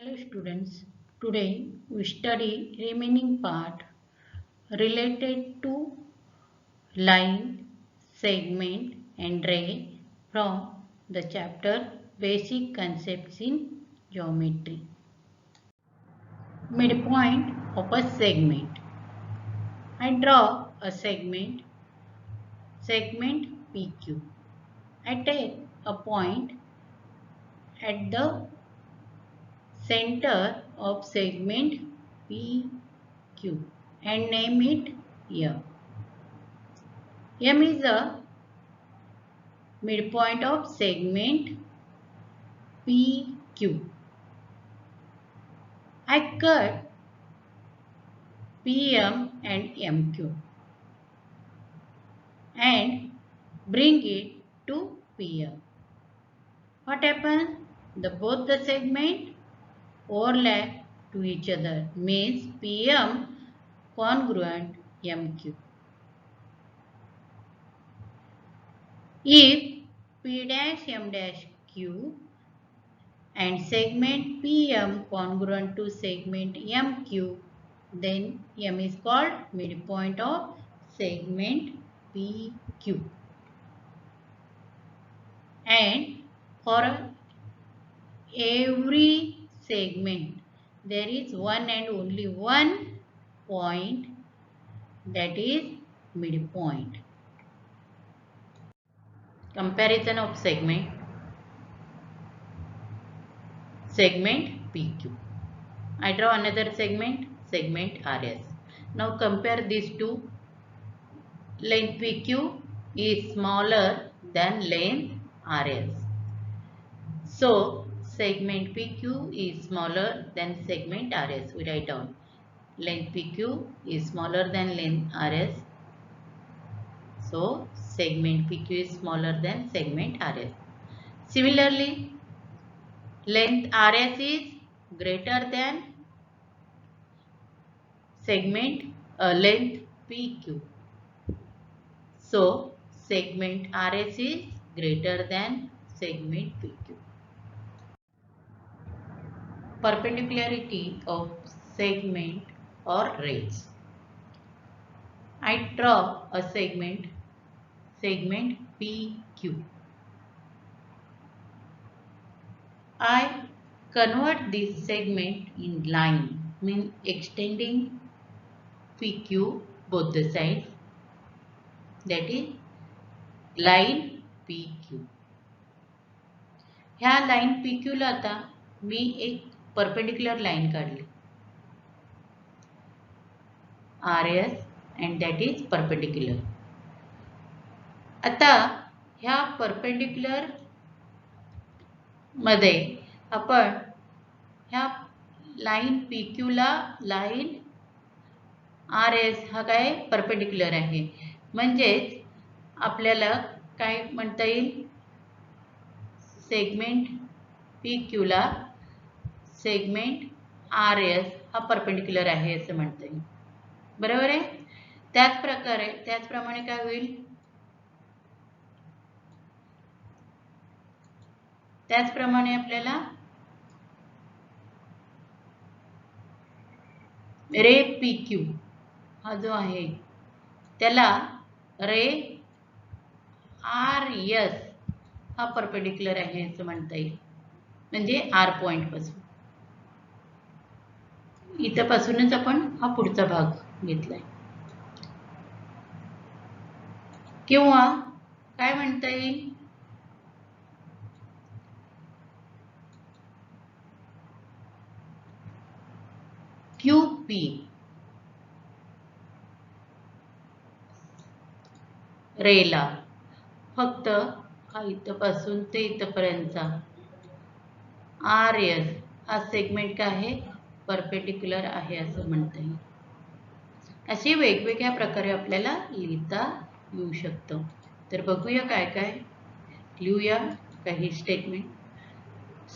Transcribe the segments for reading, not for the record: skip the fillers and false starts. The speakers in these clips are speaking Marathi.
Hello students, today we study remaining part related to line, segment and ray from the chapter Basic Concepts in Geometry. Midpoint of a segment. I draw a segment PQ. I take a point at the center of segment PQ and name it M. M is the midpoint of segment PQ. I cut PM and MQ and bring it to PM. What happens? Both the segment overlap to each other, means PM congruent MQ. If P dash M dash Q and segment PM congruent to segment MQ, then M is called midpoint of segment PQ. And for every segment, there is one and only one point, that is midpoint. Comparison of segment PQ. I draw another segment RS. Now compare these two. Length PQ is smaller than length RS. So segment PQ is smaller than segment RS. We write down length PQ is smaller than length RS. So segment PQ is smaller than segment RS. Similarly, length RS is greater than length PQ. So segment RS is greater than segment PQ. Perpendicularity of segment or rays. I draw a segment PQ. I convert this segment in line, means extending PQ both the sides, that is line PQ. ह्या लाइन PQ ला आता मी एक परपेंडिक्युलर लाइन काढली RS and that is perpendicular. आता ह्या परपेंडिक्युलर मध्ये आपण ह्या लाइन PQ ला लाइन RS हा काय परपेंडिक्युलर आहे, म्हणजेच आपल्याला काय म्हणता येईल, सेगमेंट PQ ला सेगमेंट RS हा परपेंडिक्युलर आहे असं म्हणता येईल. बरोबर आहे. त्याचप्रमाणे काय होईल, त्याचप्रमाणे आपल्याला रे PQ हा जो आहे त्याला रे RS हा परपेंडिक्युलर आहे असं म्हणता येईल, म्हणजे R पॉइंट पासून. इथपासूनच आपण हा पुढचा भाग घेतलाय. किंवा काय म्हणता येईल, QP रेला फक्त हा इथपासून ते इथपर्यंतचा RS हा सेगमेंट काय आहे, परपेंडिक्युलर आहे असं म्हणता येईल. अशी वेगवेगळ्या प्रकारे आपल्याला लिहिता येऊ शकतं. तर बघूया काय काय लिहूया काही statement.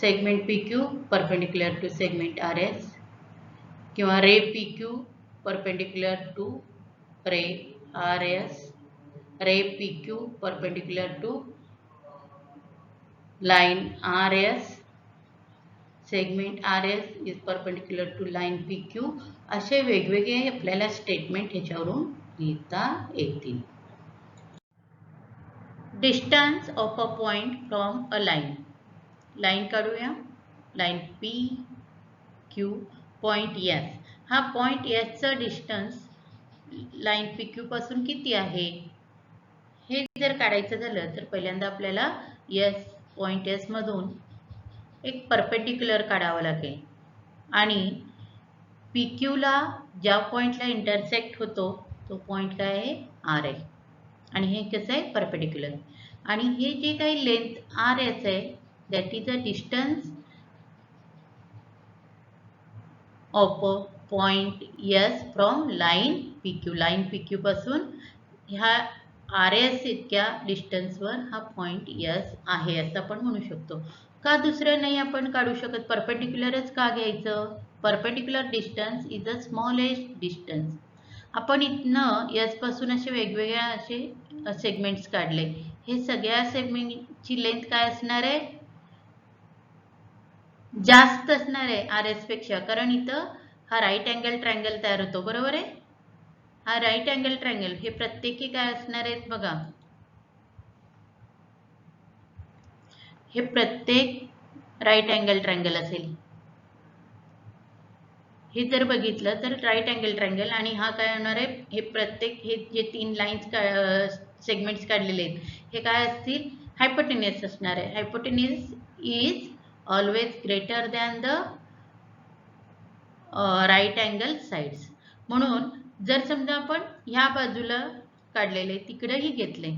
Segment PQ perpendicular to segment RS, किंवा ray PQ perpendicular to ray RS, ray PQ perpendicular to line RS, segment RS is perpendicular to line PQ. असे वेगवेगळे आपल्याला स्टेटमेंट ह्याच्यावरून लिहिता येतील. Distance of a point from a line. Line काढूया. Line PQ, point S. हा पॉइंट S चा डिस्टन्स लाईन PQ पासून किती आहे हे जर काढायचं झालं तर पहिल्यांदा आपल्याला पॉइंट S मधून एक परपेंडिक्युलर काढावं लागेल आणि PQ ला ज्या पॉइंटला इंटरसेक्ट होतो तो पॉइंट काय आहे R आहे आणि हे कसं आहे परपेंडिक्युलर. आणि हे जे काही लेंथ RS आहे that is a distance of a point S from line PQ. Line PQ पासून ह्या RS इतक्या डिस्टन्सवर हा पॉइंट S आहे असं आपण म्हणू शकतो. का दुसरं नाही आपण काढू शकत? परपेंडिक्युलरच का घ्यायचं? Perpendicular distance is a smallest distance. आपण इथनं S पासून असे वेगवेगळ्या असे सेगमेंट्स काढले. हे सगळ्या सेगमेंटची लेंथ काय असणार आहे? जास्त असणार आहे RS पेक्षा, कारण इथं हा राईट अँगल ट्रायंगल तयार होतो. बरोबर आहे. हा राईट अँगल ट्रायंगल हे प्रत्येकी काय असणार आहेत बघा. हे प्रत्येक राईट अँगल ट्रायंगल असेल. हे जर बघितलं तर राईट अँगल ट्रायंगल आणि हा काय होणार आहे? हे प्रत्येक हे जे 3 लाईन्स सेगमेंट्स काढलेले आहेत हे काय असतील? हायपोटेन्युस असणार आहे. Hypotenuse is always greater than the right angle sides. म्हणून जर समजा आपण ह्या बाजूला काढलेले तिकडेही घेतले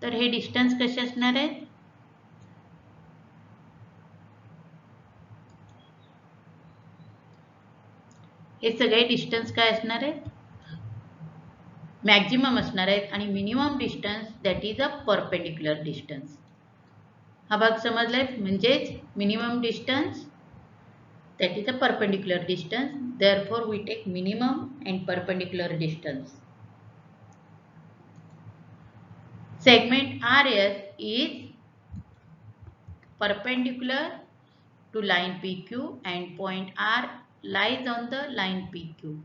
तर हे डिस्टन्स कसे असणार आहे? हे सगळे डिस्टन्स काय असणार आहे? मॅक्झिमम असणार आहेत आणि minimum distance that is a perpendicular distance. हा भाग समजलाय? म्हणजेच minimum distance that is a perpendicular distance, therefore we take minimum and perpendicular distance. Segment RS is perpendicular to line PQ and point R lies on the line PQ.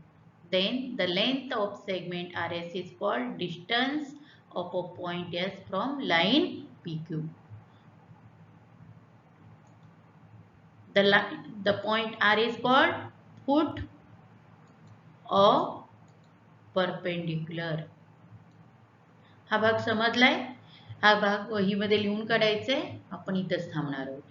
Then the length of segment RS is called distance of a point S from line PQ. The point R is called foot of perpendicular. हा भाग समजलाय? हा भाग वहीमध्ये लिहून काढायचे. आपण इथंच थांबणार आहोत.